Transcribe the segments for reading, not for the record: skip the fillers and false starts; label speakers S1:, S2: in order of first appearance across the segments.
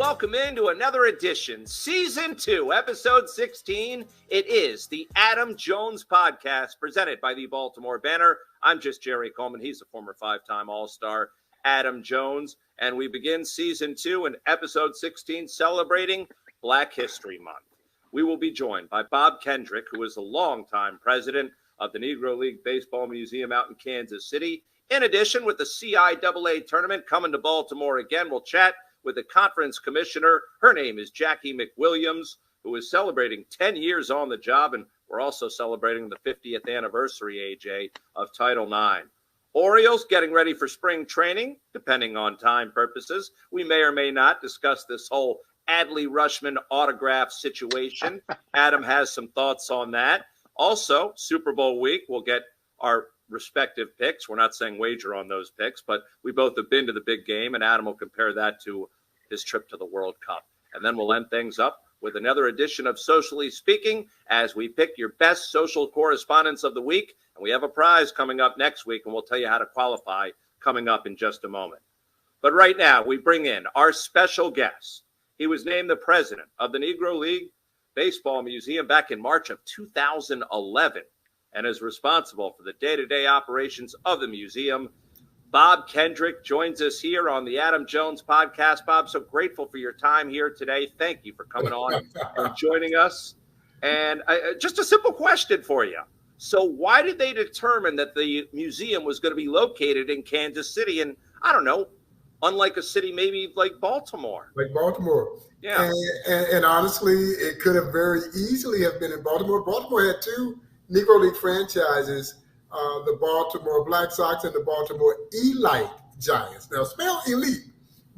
S1: welcome into another edition, Season 2, Episode 16. It is the Adam Jones Podcast, presented by the Baltimore Banner. I'm just Jerry Coleman. He's a former five-time All-Star, Adam Jones. And we begin Season 2 and Episode 16, celebrating Black History Month. We will be joined by Bob Kendrick, who is a longtime president of the Negro League Baseball Museum out in Kansas City. In addition, with the CIAA tournament coming to Baltimore again, we'll chat with the conference commissioner. Her name is Jackie McWilliams, who is celebrating 10 years on the job, and we're also celebrating the 50th anniversary, AJ, of Title IX. Orioles getting ready for spring training, depending on time purposes. We may or may not discuss this whole Adley Rutschman autograph situation. Adam has some thoughts on that. Also, Super Bowl week, we'll get our respective picks. We're not saying wager on those picks, but we both have been to the big game, and Adam will compare that to his trip to the World Cup. And then we'll end things up with another edition of Socially Speaking as we pick your best social correspondents of the week. And we have a prize coming up next week, and we'll tell you how to qualify coming up in just a moment. But right now, we bring in our special guest. He was named the president of the Negro League Baseball Museum back in March of 2011. And is responsible for the day-to-day operations of the museum. Bob Kendrick joins us here on the Adam Jones Podcast. Bob, so grateful for your time here today. Thank you for coming on and joining us. And just a simple question for you. So why did they determine that the museum was going to be located in Kansas City? And I don't know, unlike a city maybe like Baltimore.
S2: Like Baltimore.
S1: Yeah.
S2: And honestly, it could have very easily have been in Baltimore. Baltimore had two Negro League franchises, the Baltimore Black Sox and the Baltimore Elite Giants. Now, spell elite,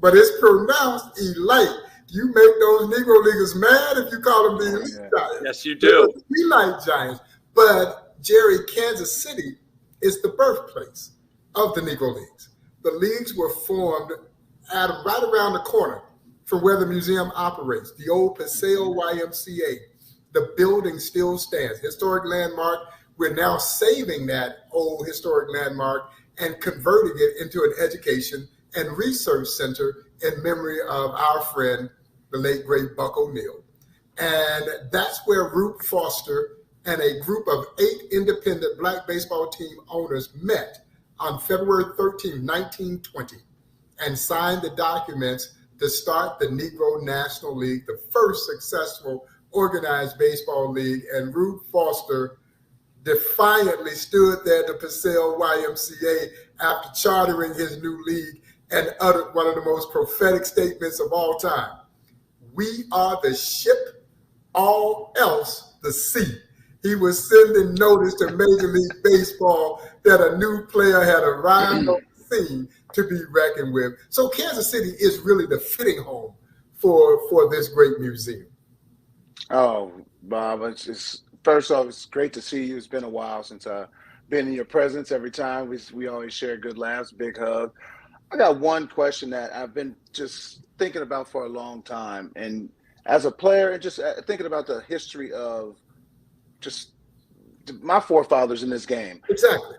S2: but it's pronounced elite. You make those Negro Leaguers mad if you call them the Elite Giants.
S1: Yes, you do.
S2: Elite Giants. But, Jerry, Kansas City is the birthplace of the Negro Leagues. The leagues were formed right around the corner from where the museum operates, the old Paseo YMCA. The building still stands. Historic landmark. We're now saving that old historic landmark and converting it into an education and research center in memory of our friend, the late, great Buck O'Neil. And that's where Rube Foster and a group of 8 independent Black baseball team owners met on February 13, 1920, and signed the documents to start the Negro National League, the first successful organized baseball league. And Rube Foster defiantly stood there at the Paseo YMCA after chartering his new league and uttered one of the most prophetic statements of all time. We are the ship, all else the sea. He was sending notice to Major League Baseball that a new player had arrived on the scene to be reckoned with. So Kansas City is really the fitting home for this great museum.
S3: Oh, Bob, first off, it's great to see you. It's been a while since I've been in your presence. Every time we always share good laughs, big hug. I got one question that I've been just thinking about for a long time. And as a player, and just thinking about the history of just my forefathers in this game.
S2: Exactly.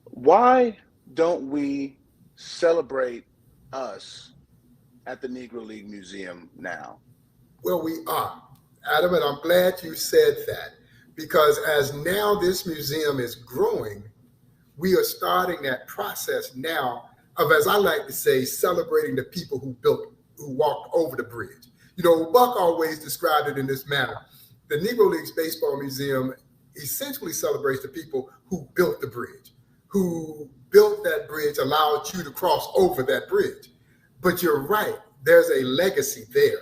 S3: Why don't we celebrate us at the Negro League Museum now?
S2: Well, we are, Adam, and I'm glad you said that, because as now this museum is growing, we are starting that process now of, as I like to say, celebrating the people who walked over the bridge. You know, Buck always described it in this manner. The Negro Leagues Baseball Museum essentially celebrates the people who built the bridge, who built that bridge, allowed you to cross over that bridge. But you're right, there's a legacy there.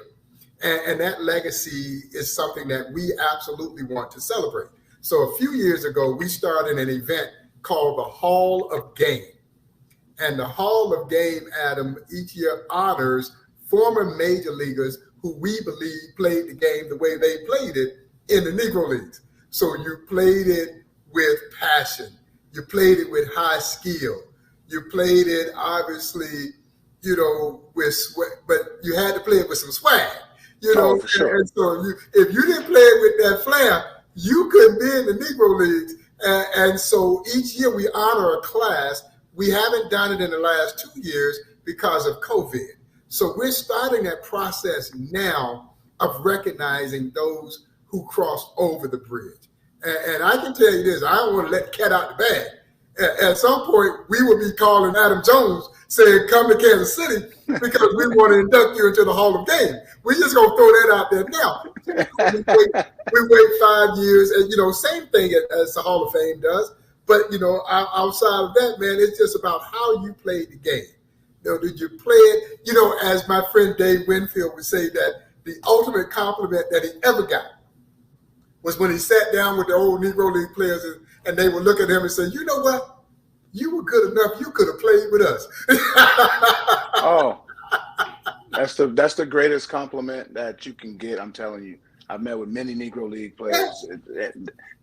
S2: And that legacy is something that we absolutely want to celebrate. So a few years ago, we started an event called the Hall of Game. And the Hall of Game, Adam, each year honors former major leaguers who we believe played the game the way they played it in the Negro Leagues. So you played it with passion. You played it with high skill. You played it, obviously, with sweat, but you had to play it with some swag.
S3: For sure.
S2: And so if you didn't play it with that flair, you couldn't be in the Negro Leagues. And so each year we honor a class. We haven't done it in the last 2 years because of COVID. So we're starting that process now of recognizing those who crossed over the bridge. And I can tell you this, I don't want to let the cat out the bag. At some point, we will be calling Adam Jones saying, come to Kansas City because we want to induct you into the Hall of Fame. We're just going to throw that out there now. We wait 5 years, and, same thing as the Hall of Fame does. But, outside of that, man, it's just about how you played the game. Did you play it? As my friend Dave Winfield would say, that the ultimate compliment that he ever got was when he sat down with the old Negro League players and they would look at him and say, you know what? You were good enough. You could have played with us.
S3: Oh, that's the greatest compliment that you can get. I'm telling you, I've met with many Negro League players.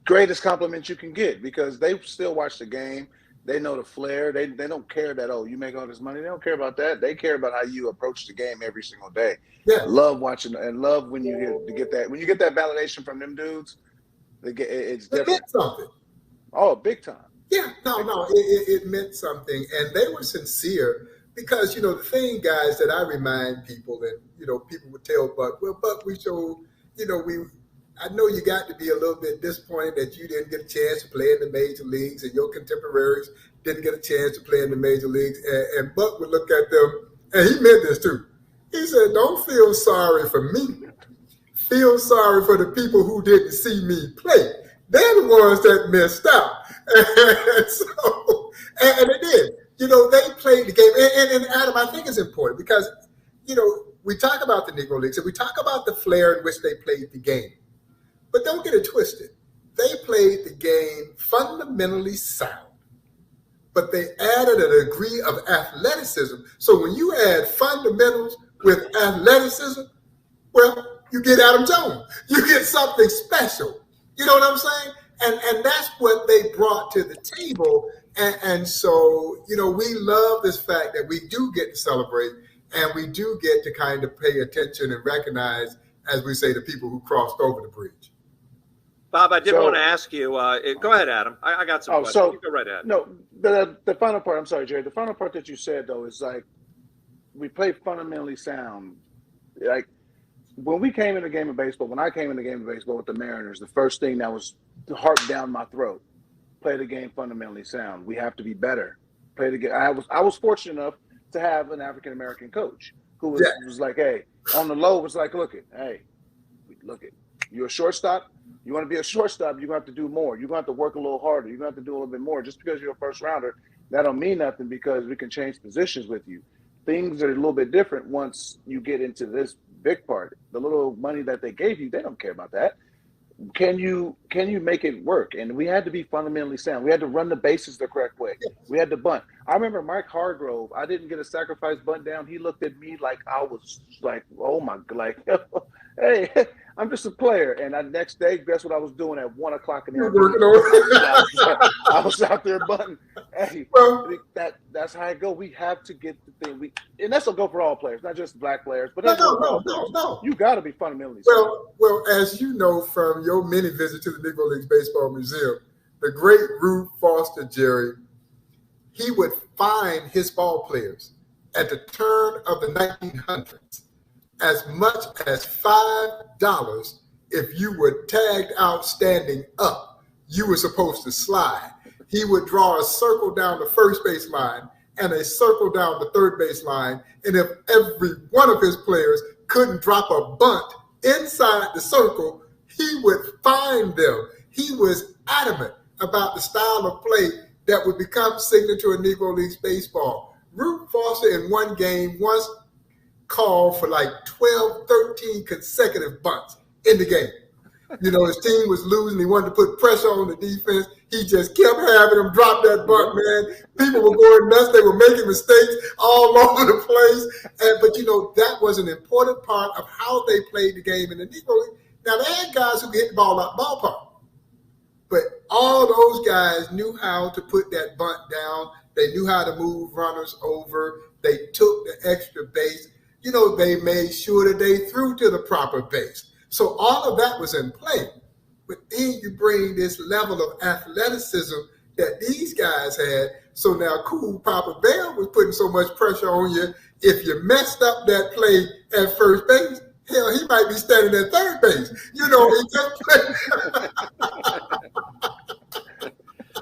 S3: Greatest compliment you can get because they still watch the game. They know the flair. They don't care that, you make all this money. They don't care about that. They care about how you approach the game every single day.
S2: Yeah.
S3: Love watching and love when you get that validation from them dudes. It's different.
S2: It meant something.
S3: Oh, big time.
S2: Yeah, no, it meant something, and they were sincere because the thing, guys, that I remind people, and people would tell Buck, well, Buck, we showed, I know you got to be a little bit disappointed that you didn't get a chance to play in the major leagues, and your contemporaries didn't get a chance to play in the major leagues, and Buck would look at them, and he meant this too. He said, "Don't feel sorry for me. Feel sorry for the people who didn't see me play. They're the ones that missed out." And it did. They played the game. And Adam, I think it's important because, we talk about the Negro Leagues and we talk about the flair in which they played the game. But don't get it twisted. They played the game fundamentally sound, but they added a degree of athleticism. So when you add fundamentals with athleticism, well, you get Adam Jones. You get something special. You know what I'm saying? And that's what they brought to the table. And so, we love this fact that we do get to celebrate and we do get to kind of pay attention and recognize, as we say, the people who crossed over the bridge.
S1: Bob, I did want to ask you. Go ahead, Adam. I got some questions.
S3: So,
S1: you go right ahead.
S3: No, the final part, I'm sorry, Jerry. The final part that you said, though, is like we play fundamentally sound. Like, when we came in the game of baseball, when I came in the game of baseball with the Mariners, the first thing that was heart down my throat, play the game fundamentally sound. We have to be better. Play the game. I was fortunate enough to have an African American coach who was like, hey, on the low was like, look it, you're a shortstop. You want to be a shortstop, you're going to have to do more. You're going to have to work a little harder. You're going to have to do a little bit more. Just because you're a first rounder, that don't mean nothing because we can change positions with you. Things are a little bit different once you get into this big part. The little money that they gave you, they don't care about that. Can you make it work? And we had to be fundamentally sound. We had to run the bases the correct way. We had to bunt. I remember Mike Hargrove. I didn't get a sacrifice bunt down. He looked at me like I was like, oh my, like, hey, I'm just a player. And the next day, guess what I was doing at 1 o'clock in the afternoon? I was out there bunting. Hey, that's how it go. We have to get the thing. And that's a go for all players, not just black players. But no. You got to be fundamentally sound.
S2: Well, as you know from your many visits to the Negro Leagues Baseball Museum, the great Rube Foster, Jerry, he would fine his ball players at the turn of the 1900s as much as $5 if you were tagged out standing up. You were supposed to slide. He would draw a circle down the first base line and a circle down the third base line. And if every one of his players couldn't drop a bunt inside the circle, he would fine them. He was adamant about the style of play that would become signature in Negro Leagues baseball. Rube Foster in one game once called for like 12, 13 consecutive bunts in the game. His team was losing. He wanted to put pressure on the defense. He just kept having them drop that bunt, man. People were going nuts. They were making mistakes all over the place. But that was an important part of how they played the game in the Negro League. Now, they had guys who could hit the ball out the ballpark. But all those guys knew how to put that bunt down. They knew how to move runners over. They took the extra base. They made sure that they threw to the proper base. So all of that was in play. But then you bring this level of athleticism that these guys had. So now Cool Papa Bell was putting so much pressure on you. If you messed up that play at first base, hell, he might be standing at third base. He just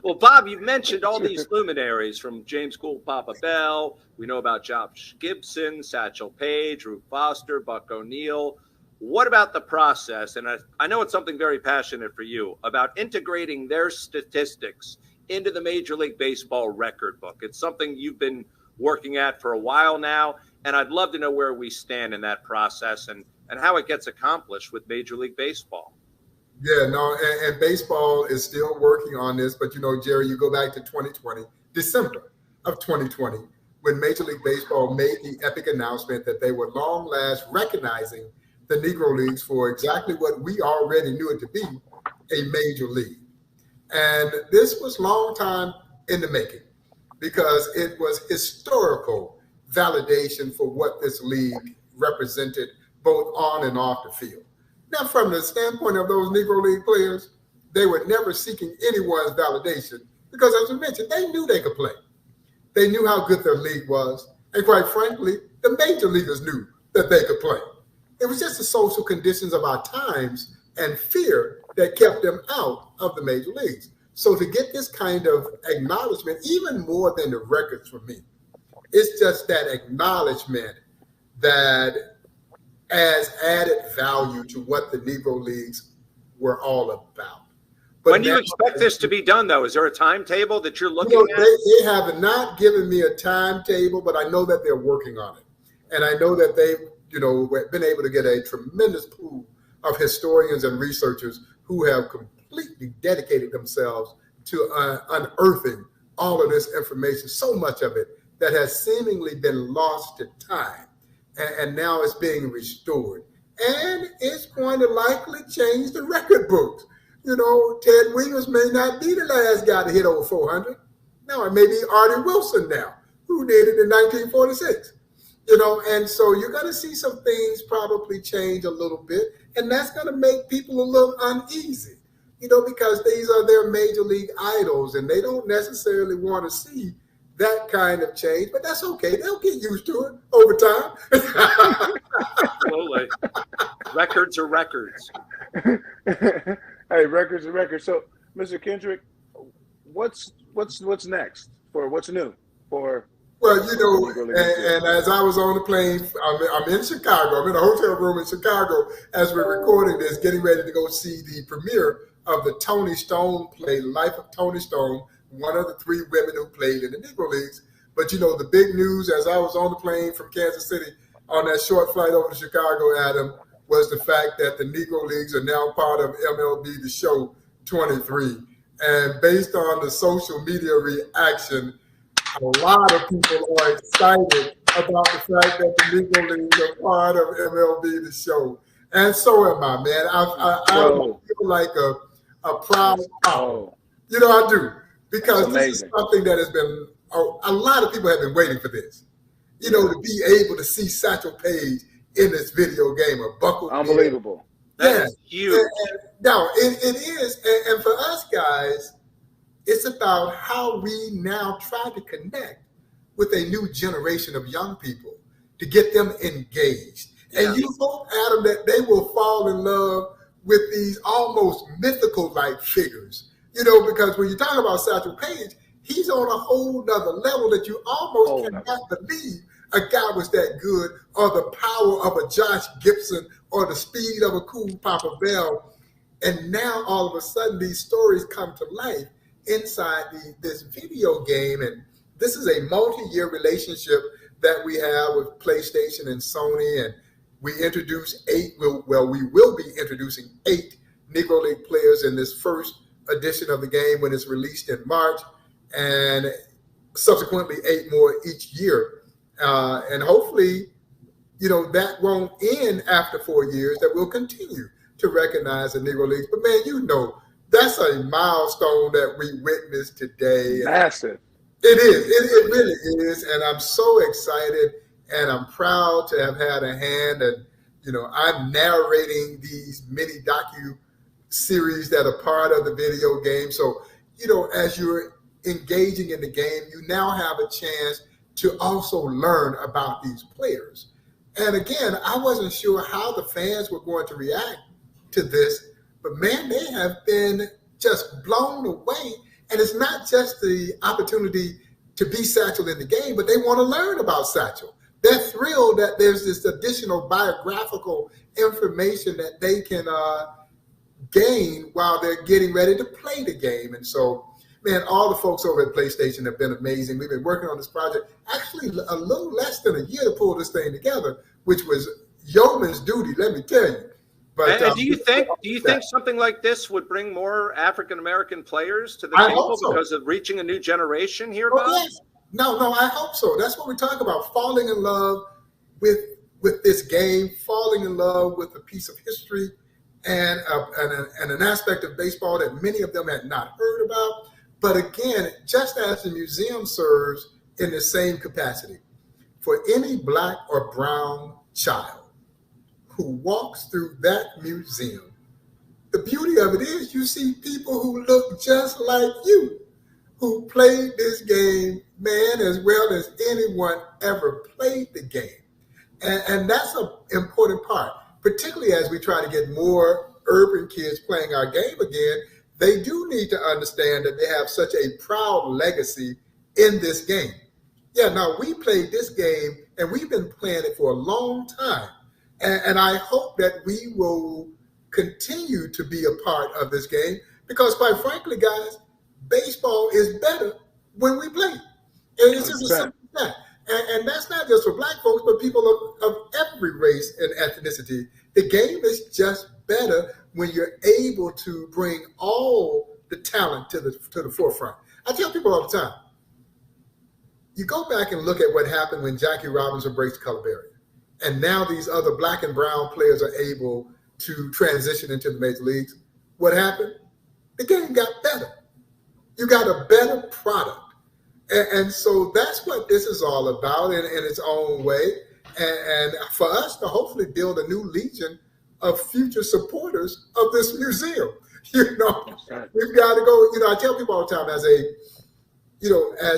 S1: Well, Bob, you've mentioned all these luminaries from James Cool Papa Bell. We know about Josh Gibson, Satchel Paige, Rube Foster, Buck O'Neil. What about the process? And I know it's something very passionate for you about integrating their statistics into the Major League Baseball record book. It's something you've been working at for a while now, and I'd love to know where we stand in that process and how it gets accomplished with Major League Baseball.
S2: Yeah, no, and baseball is still working on this. But, Jerry, you go back to 2020, December of 2020, when Major League Baseball made the epic announcement that they were long last recognizing the Negro Leagues for exactly what we already knew it to be, a major league. And this was long time in the making because it was historical validation for what this league represented both on and off the field. Now, from the standpoint of those Negro League players, they were never seeking anyone's validation because, as we mentioned, they knew they could play. They knew how good their league was. And quite frankly, the major leaguers knew that they could play. It was just the social conditions of our times and fear that kept them out of the major leagues. So to get this kind of acknowledgement, even more than the records for me, it's just that acknowledgement that as added value to what the Negro Leagues were all about. But
S1: when do you expect this to be done, though? Is there a timetable that you're looking at?
S2: They have not given me a timetable, but I know that they're working on it. And I know that they've been able to get a tremendous pool of historians and researchers who have completely dedicated themselves to unearthing all of this information, so much of it that has seemingly been lost to time. And now it's being restored. And it's going to likely change the record books. Ted Williams may not be the last guy to hit over 400. No, it may be Artie Wilson now, who did it in 1946. And so you're going to see some things probably change a little bit. And that's going to make people a little uneasy, because these are their major league idols. And they don't necessarily want to see that kind of change, but that's okay. They'll get used to it over time.
S1: Absolutely. Records are records.
S3: Hey, records are records. So, Mr. Kendrick, what's next for what's new for?
S2: Well, and as I was on the plane, I'm in Chicago. I'm in a hotel room in Chicago as we're recording this, getting ready to go see the premiere of the Toni Stone play, Life of Toni Stone, one of the three women who played in the Negro Leagues. But, the big news as I was on the plane from Kansas City on that short flight over to Chicago, Adam, was the fact that the Negro Leagues are now part of MLB The Show 23. And based on the social media reaction, a lot of people are excited about the fact that the Negro Leagues are part of MLB The Show. And so am I, man. I feel like a proud father. I do. Because this is something that has been, a lot of people have been waiting for this. To be able to see Satchel Paige in this video game, a buckle.
S3: Unbelievable.
S1: That is huge.
S2: No, it is. And for us guys, it's about how we now try to connect with a new generation of young people to get them engaged. And you hope, Adam, that they will fall in love with these almost mythical-like figures. Because when you talk about Satchel Paige, he's on a whole nother level that you almost cannot believe a guy was that good, or the power of a Josh Gibson, or the speed of a Cool Papa Bell. And now all of a sudden these stories come to life inside this video game. And this is a multi-year relationship that we have with PlayStation and Sony. And we introduce we will be introducing 8 Negro League players in this first edition of the game when it's released in March, and subsequently 8 more each year. And hopefully, that won't end after 4 years, that we'll continue to recognize the Negro Leagues. But man, that's a milestone that we witnessed today.
S3: Massive.
S2: It is. It really is. And I'm so excited, and I'm proud to have had a hand. And, I'm narrating these mini docu-series that are part of the video game. So, as you're engaging in the game, you now have a chance to also learn about these players. And again, I wasn't sure how the fans were going to react to this, but man, they have been just blown away. And it's not just the opportunity to be Satchel in the game, but they want to learn about Satchel. They're thrilled that there's this additional biographical information that they can gain while they're getting ready to play the game. And so, man, all the folks over at PlayStation have been amazing. We've been working on this project actually a little less than a year to pull this thing together, which was yeoman's duty, let me tell you. But
S1: and do you think something like this would bring more African American players to the table because of reaching a new generation here, Bob?
S2: Yes. No, I hope so. That's what we talk about, falling in love with this game, falling in love with a piece of history and an aspect of baseball that many of them had not heard about. But again, just as the museum serves in the same capacity, for any Black or brown child who walks through that museum, the beauty of it is you see people who look just like you, who played this game, man, as well as anyone ever played the game. And that's an important part, particularly as we try to get more urban kids playing our game again. They do need to understand that they have such a proud legacy in this game. Yeah, now we played this game and we've been playing it for a long time. And I hope that we will continue to be a part of this game because, quite frankly, guys, baseball is better when we play. And it's just as simple as that. And that's not just for Black folks, but people of every race and ethnicity. The game is just better when you're able to bring all the talent to the forefront. I tell people all the time, you go back and look at what happened when Jackie Robinson embraced color barrier. And now these other Black and brown players are able to transition into the major leagues. What happened? The game got better. You got a better product. And so that's what this is all about in its own way. And for us to hopefully build a new legion of future supporters of this museum. We've got to go, I tell people all the time as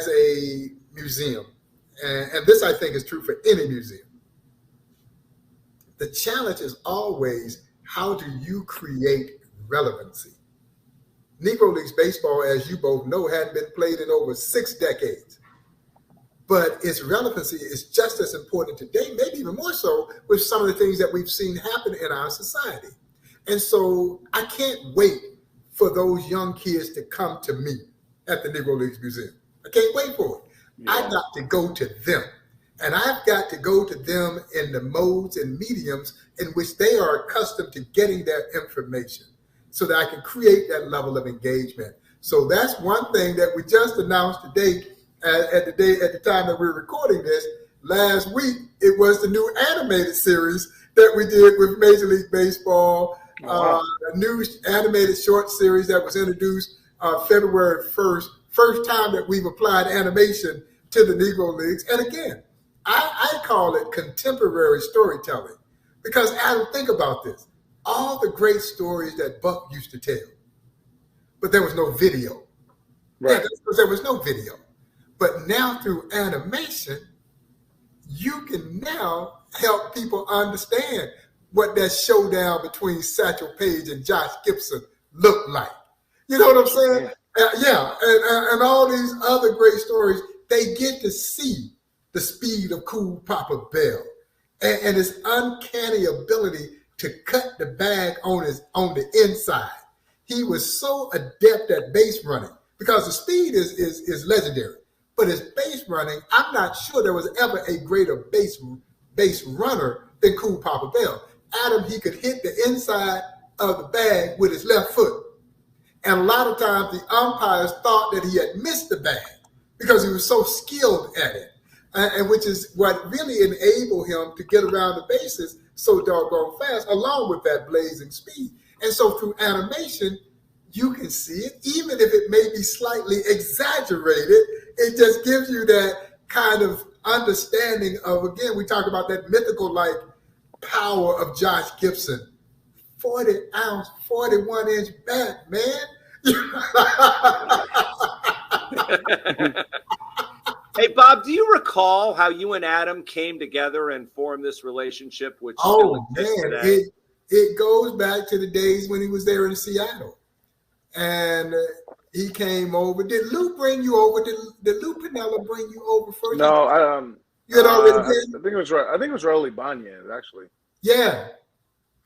S2: a museum, and this I think is true for any museum, the challenge is always, how do you create relevancy? Negro Leagues baseball, as you both know, hadn't been played in over 6 decades. But its relevancy is just as important today, maybe even more so, with some of the things that we've seen happen in our society. And so I can't wait for those young kids to come to me at the Negro Leagues Museum. I can't wait for it. Yeah. I got to go to them. And I've got to go to them in the modes and mediums in which they are accustomed to getting their information so that I can create that level of engagement. So that's one thing that we just announced today at the time that we're recording this. Last week, it was the new animated series that we did with Major League Baseball, a new animated short series that was introduced February 1st, first time that we've applied animation to the Negro Leagues. And again, I call it contemporary storytelling because, Adam, think about this. All the great stories that Buck used to tell, but there was no video. Right. Yeah, because there was no video. But now through animation, you can now help people understand what that showdown between Satchel Paige and Josh Gibson looked like. You know what I'm saying? Yeah. And all these other great stories, they get to see the speed of Cool Papa Bell and his uncanny ability to cut the bag on the inside. He was so adept at base running because the speed is legendary. But his base running, I'm not sure there was ever a greater base runner than Cool Papa Bell. Adam, he could hit the inside of the bag with his left foot. And a lot of times the umpires thought that he had missed the bag because he was so skilled at it. And which is what really enabled him to get around the bases so doggone fast, along with that blazing speed. And so through animation, you can see it, even if it may be slightly exaggerated. It just gives you that kind of understanding of, again, we talk about that mythical like power of Josh Gibson. 40-ounce, 41-inch bat, man.
S1: Hey, Bob, do you recall how you and Adam came together and formed this relationship, which
S2: Oh,
S1: still exists
S2: man,
S1: today?
S2: it goes back to the days when he was there in Seattle. And he came over. Did Lou bring you over? Did Lou Piniella bring you over first?
S3: No,
S2: you had already
S3: I
S2: been?
S3: think it was right. I think it was Raul Ibanez, actually.
S2: Yeah.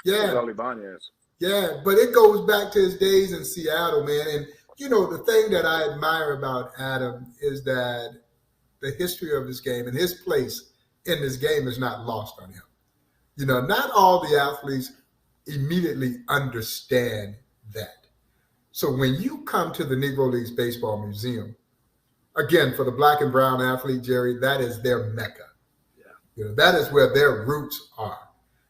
S3: It was Raul Ibanez.
S2: Yeah, but it goes back to his days in Seattle, man. And, you know, the thing that I admire about Adam is that the history of his game and his place in this game is not lost on him. You know, not all the athletes immediately understand that. So when you come to the Negro Leagues Baseball Museum, again, for the black and brown athlete, Jerry, that is their mecca.
S1: Yeah.
S2: You know, that is where their roots are.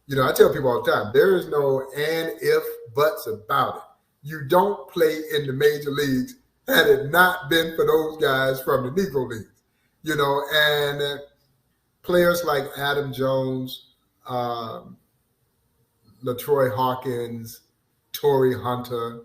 S2: You know, I tell people all the time, there is no and, if, buts about it. You don't play in the major leagues had it not been for those guys from the Negro Leagues. You know, and players like Adam Jones, LaTroy Hawkins, Torrey Hunter,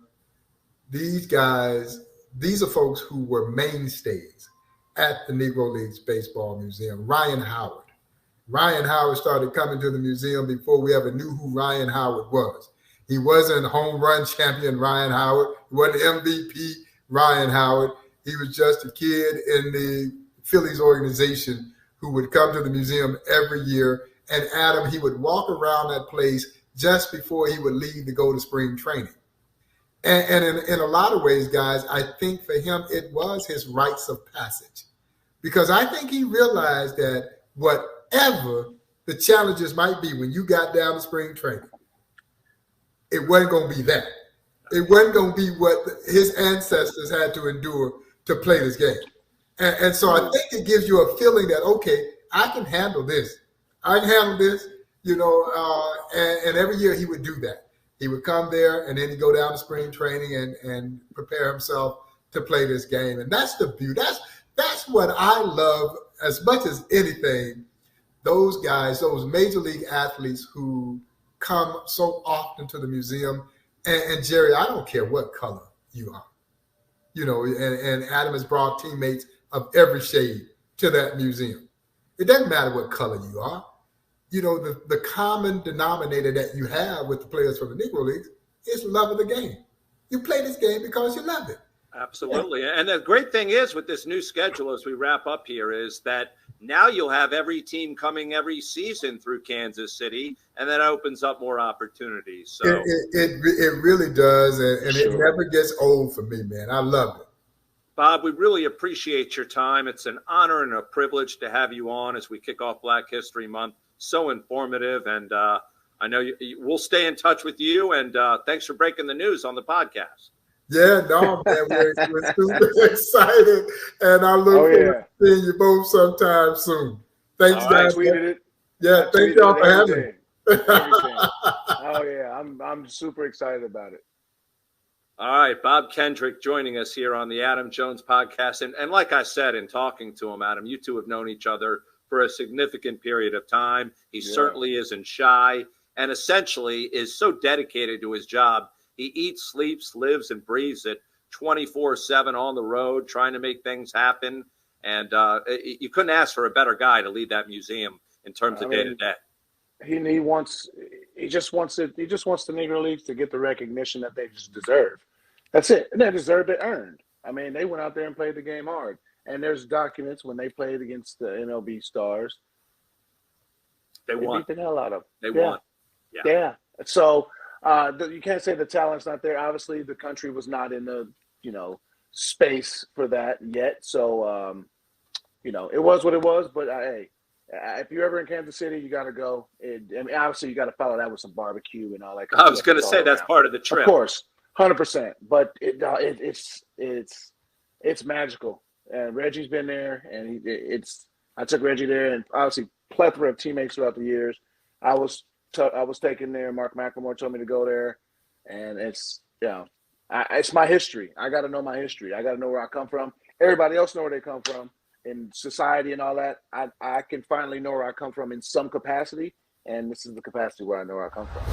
S2: these guys, these are folks who were mainstays at the Negro Leagues Baseball Museum. Ryan Howard started coming to the museum before we ever knew who Ryan Howard was. He wasn't home run champion Ryan Howard. He wasn't MVP Ryan Howard. He was just a kid in the Phillies organization who would come to the museum every year. And Adam, he would walk around that place just before he would leave to go to spring training. And in a lot of ways, guys, I think for him, it was his rites of passage. Because I think he realized that whatever the challenges might be when you got down to spring training, it wasn't going to be that. It wasn't going to be what his ancestors had to endure to play this game. And so I think it gives you a feeling that, okay, I can handle this. You know, and every year he would do that. He would come there and then he'd go down to spring training and prepare himself to play this game. And that's the beauty. That's what I love as much as anything. Those guys, those major league athletes who come so often to the museum. And Jerry, I don't care what color you are. You know, and Adam has brought teammates of every shade to that museum. It doesn't matter what color you are. You know, the common denominator that you have with the players from the Negro Leagues is love of the game. You play this game because you love it.
S1: Absolutely. Yeah. And the great thing is with this new schedule as we wrap up here is that now you'll have every team coming every season through Kansas City, and that opens up more opportunities. So
S2: it really does, and it never gets old for me, man. I love it.
S1: Bob, we really appreciate your time. It's an honor and a privilege to have you on as we kick off Black History Month. So informative, and I know we'll stay in touch with you, and thanks for breaking the news on the podcast.
S2: Yeah, no, man, we're super excited, and I look forward to seeing you both sometime soon. Thanks, guys.
S3: I tweeted it.
S2: Yeah, thank y'all for having me.
S3: Oh, yeah, I'm super excited about it.
S1: All right, Bob Kendrick joining us here on the Adam Jones podcast. And like I said, in talking to him, Adam, you two have known each other for a significant period of time. He certainly isn't shy and essentially is so dedicated to his job. He eats, sleeps, lives, and breathes it 24/7 on the road, trying to make things happen. And you couldn't ask for a better guy to lead that museum in terms of day to day.
S3: He just wants the Negro Leagues to get the recognition that they just deserve. That's it. And they deserve it earned. I mean, they went out there and played the game hard. And there's documents when they played against the MLB Stars.
S1: They won.
S3: Beat the hell out of them.
S1: They won.
S3: Yeah. So you can't say the talent's not there. Obviously, the country was not in the, space for that yet. So, it was what it was. But, hey, if you're ever in Kansas City, you got to go. Obviously, you got to follow that with some barbecue and all that.
S1: I was going to say that's part of the trip.
S3: Of course, 100%. But it's magical. And Reggie's been there, and I took Reggie there, and obviously plethora of teammates throughout the years. I was taken there. Mark McLemore told me to go there, and it's it's my history. I got to know my history. I got to know where I come from. Everybody else know where they come from in society and all that. I can finally know where I come from in some capacity, and this is the capacity where I know where I come from.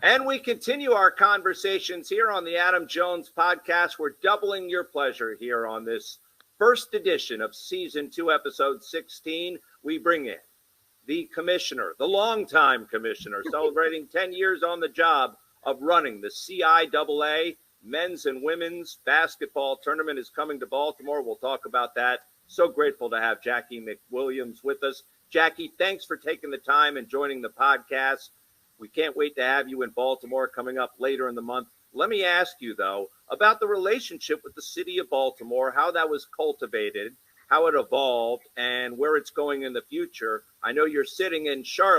S1: And we continue our conversations here on the Adam Jones podcast. We're doubling your pleasure here on this first edition of Season 2, Episode 16. We bring in the commissioner, the longtime commissioner, celebrating 10 years on the job of running the CIAA men's and women's basketball tournament is coming to Baltimore. We'll talk about that. So grateful to have Jackie McWilliams with us. Jackie, thanks for taking the time and joining the podcast. We can't wait to have you in Baltimore coming up later in the month. Let me ask you, though, about the relationship with the city of Baltimore, how that was cultivated, how it evolved, and where it's going in the future. I know you're sitting in Charlotte.